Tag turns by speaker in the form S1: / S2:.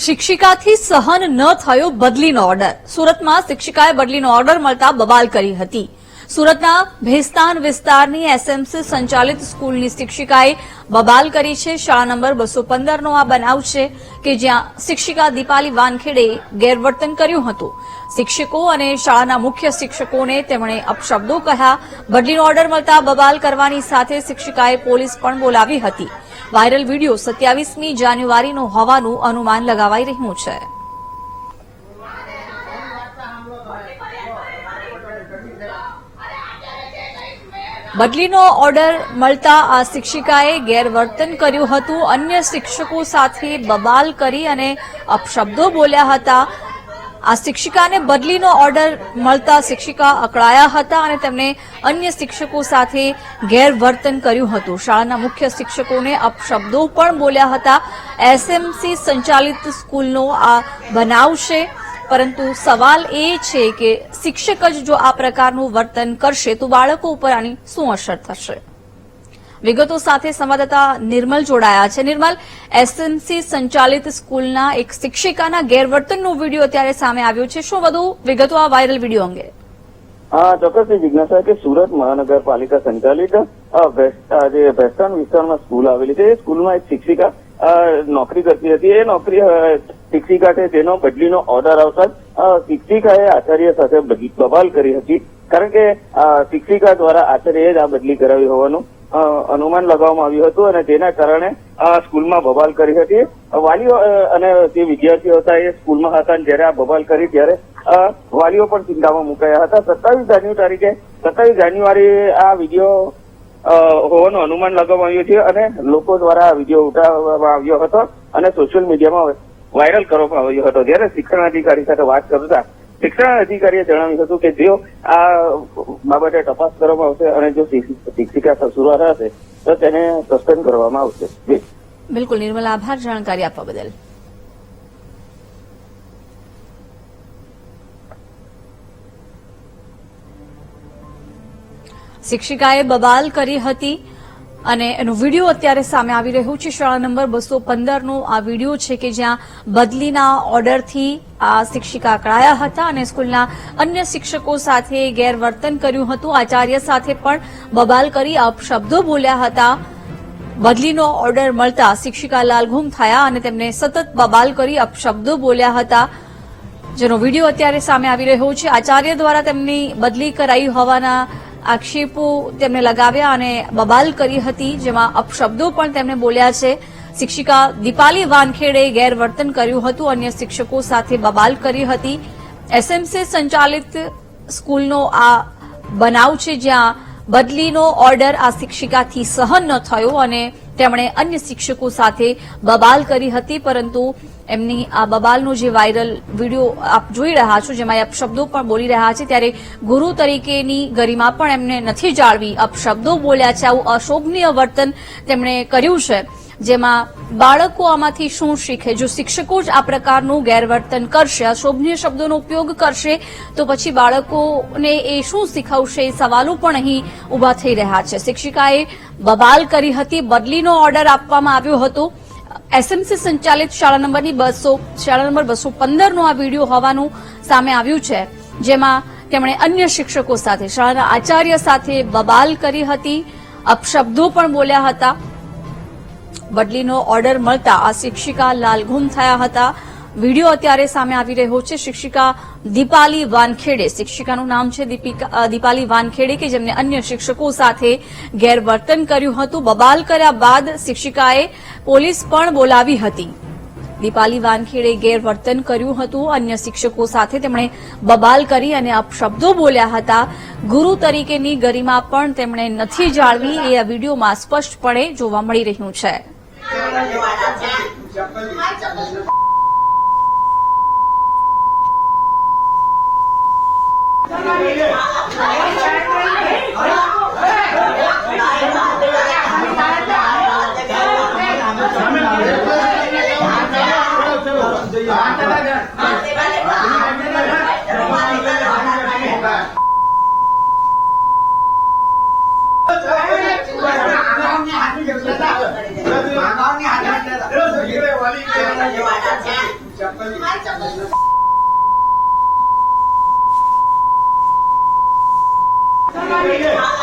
S1: શિક્ષિકાથી સહન ન થયો બદલીનો ઓર્ડર. સુરતમાં શિક્ષિકાએ બદલીનો ઓર્ડર મળતા બબાલ કરી હતી. સુરતના ભેસ્તાન વિસ્તારની એસએમસી સંચાલિત સ્કૂલની શિક્ષિકાએ બબાલ કરી છે. શાળા નંબર 215 નો આ બનાવ છે કે જ્યાં શિક્ષિકા દીપાલી વાનખેડે ગેરવર્તન કર્યું હતું. શિક્ષકો અને શાળાના મુખ્ય શિક્ષકોને તેમણે અપશબ્દો કહ્યા. બદલીનો ઓર્ડર મળતા બબાલ કરવાની સાથે શિક્ષિકાએ પોલીસ પણ બોલાવી હતી. વાયરલ વિડીયો 27મી જાન્યુઆરીનો હોવાનું અનુમાન લગાવાઈ રહ્યું છે. બદલીનો ઓર્ડર મળતા આ શિક્ષિકાએ ગેરવર્તન કર્યું હતું. અન્ય શિક્ષકો સાથે બબાલ કરી અને અપશબ્દો બોલ્યા હતા. આ શિક્ષિકાને બદલીનો ઓર્ડર મળતા શિક્ષિકા અકળાયા હતા અને તેમણે અન્ય શિક્ષકો સાથે ગેરવર્તન કર્યું હતું. શાળાના મુખ્ય શિક્ષકોને અપશબ્દો પણ બોલ્યા હતા. એસએમસી સંચાલિત સ્કૂલનો આ બનાવ છે, પરંતુ સવાલ એ છે કે શિક્ષક જ જો આ પ્રકારનું વર્તન કરશે તો બાળકો ઉપર આની શું અસર થશે. વિગતો સાથે સંવાદદાતા નિર્મલ જોડાયા છે. નિર્મલ, એસએમસી સંચાલિત સ્કૂલના એક શિક્ષિકાના ગેરવર્તનનો વિડીયો અત્યારે સામે આવ્યો છે. શું વધુ વિગતો આ વાયરલ વિડીયો અંગે?
S2: ચોક્કસથી જિજ્ઞાસા કે સુરત મહાનગરપાલિકા સંચાલિત જે ભેસ્તાન વિસ્તારમાં સ્કૂલ આવેલી છે, એ સ્કૂલમાં એક શિક્ષિકા નોકરી કરતી હતી. એ નોકરી શિક્ષિકા છે તેનો બદલીનો ઓર્ડર આવતા શિક્ષિકાએ આચાર્ય સાથે બબાલ કરી હતી. કારણ કે શિક્ષિકા દ્વારા આચાર્યએ જ આ બદલી કરાવી હોવાનું અનુમાન લગાવવામાં આવ્યું હતું અને તેના કારણે સ્કૂલમાં બબાલ કરી હતી. વાલીઓ અને જે વિદ્યાર્થીઓ હતા એ સ્કૂલમાં હતા, જયારે આ બબાલ કરી ત્યારે વાલીઓ પણ ચિંતામાં મુકાયા હતા. 27 જાન્યુઆરી આ વિડીયો હોવાનું અનુમાન લગાવવામાં આવ્યું છે અને લોકો દ્વારા આ વિડીયો ઉઠાવવામાં આવ્યો હતો અને સોશિયલ મીડિયામાં વાયરલ કરવામાં આવ્યો હતો. જ્યારે શિક્ષણ અધિકારી સાથે વાત કરતા શિક્ષણ અધિકારીએ જણાવ્યું હતું કે જો આ બાબતે તપાસ કરવામાં આવશે અને જો શિક્ષિકા કસૂરવાર હશે તો તેને સસ્પેન્ડ કરવામાં આવશે.
S1: બિલકુલ નિર્મલ, આભાર જાણકારી આપવા બદલ. શિક્ષિકાએ બબાલ કરી હતી અને એનો વિડીયો અત્યારે સામે આવી રહ્યો છે. શાળા નંબર 215 નો આ વિડીયો છે કે જ્યાં બદલીના ઓર્ડરથી આ શિક્ષિકા અકળાયા હતા અને સ્કૂલના અન્ય શિક્ષકો સાથે ગેરવર્તન કર્યું હતું. આચાર્ય સાથે પણ બબાલ કરી અપશબ્દો બોલ્યા હતા. બદલીનો ઓર્ડર મળતા શિક્ષિકા લાલઘુમ થયા અને તેમને સતત બબાલ કરી અપશબ્દો બોલ્યા હતા, જેનો વિડીયો અત્યારે સામે આવી રહ્યો છે. આચાર્ય દ્વારા તેમની બદલી કરાઈ હોવાના આક્ષેપો તેમને લગાવ્યા અને બબાલ કરી હતી, જેમાં અપશબ્દો પણ તેમને બોલ્યા છે. શિક્ષિકા દીપાલી વાનખેડે ગેરવર્તન કર્યું હતું, અન્ય શિક્ષકો સાથે બબાલ કરી હતી. એસએમસી સંચાલિત સ્કૂલનો આ બનાવ છે જ્યાં બદલીનો ઓર્ડર આ શિક્ષિકાથી સહન ન થયો અને તેમણે અન્ય શિક્ષકો સાથે બબાલ કરી હતી. પરંતુ એમની આ બબાલનો જે વાયરલ વિડીયો આપ જોઈ રહ્યા છો, જેમાં અપશબ્દો પણ બોલી રહ્યા છે, ત્યારે ગુરુ તરીકેની ગરિમા પણ એમને નથી જાળવી, અપશબ્દો બોલ્યા છે. આવું અશોભનીય વર્તન તેમણે કર્યું છે, જેમાં બાળકો આમાંથી શું શીખે? જો શિક્ષકો જ આ પ્રકારનું ગેરવર્તન કરશે, અશોભનીય શબ્દોનો ઉપયોગ કરશે, તો પછી બાળકોને એ શું શીખવશે? એ સવાલો પણ અહીં ઉભા થઈ રહ્યા છે. શિક્ષિકાએ બબાલ કરી હતી. બદલીનો ઓર્ડર આપવામાં આવ્યો હતો. એસએમસી સંચાલિત શાળા નંબર 215 નો આ વિડીયો હોવાનું સામે આવ્યું છે, જેમાં તેમણે અન્ય શિક્ષકો સાથે, શાળાના આચાર્ય સાથે બબાલ કરી હતી, અપશબ્દો પણ બોલ્યા હતા. બદલીનો ઓર્ડર મળતા આ શિક્ષિકા લાલઘુમ થયા હતા. વિડીયો અત્યારે સામે આવી રહ્યો છે. શિક્ષિકા દીપાલી વાનખેડે, શિક્ષિકાનું નામ છે દીપાલી વાનખેડે, કે જેમને અન્ય શિક્ષકો સાથે ગેરવર્તન કર્યું હતું. બબાલ કર્યા બાદ શિક્ષિકાએ પોલીસ પણ બોલાવી હતી. દીપાલી વાનખેડે ગેરવર્તન કર્યું હતું અન્ય શિક્ષકો સાથે. તેમણે બબાલ કરી અને અપશબ્દો બોલ્યા હતા. ગુરુ તરીકેની ગરિમા પણ તેમણે નથી જાળવી, એ આ વિડીયોમાં સ્પષ્ટપણે જોવા મળી રહ્યું છે.
S3: આવી છે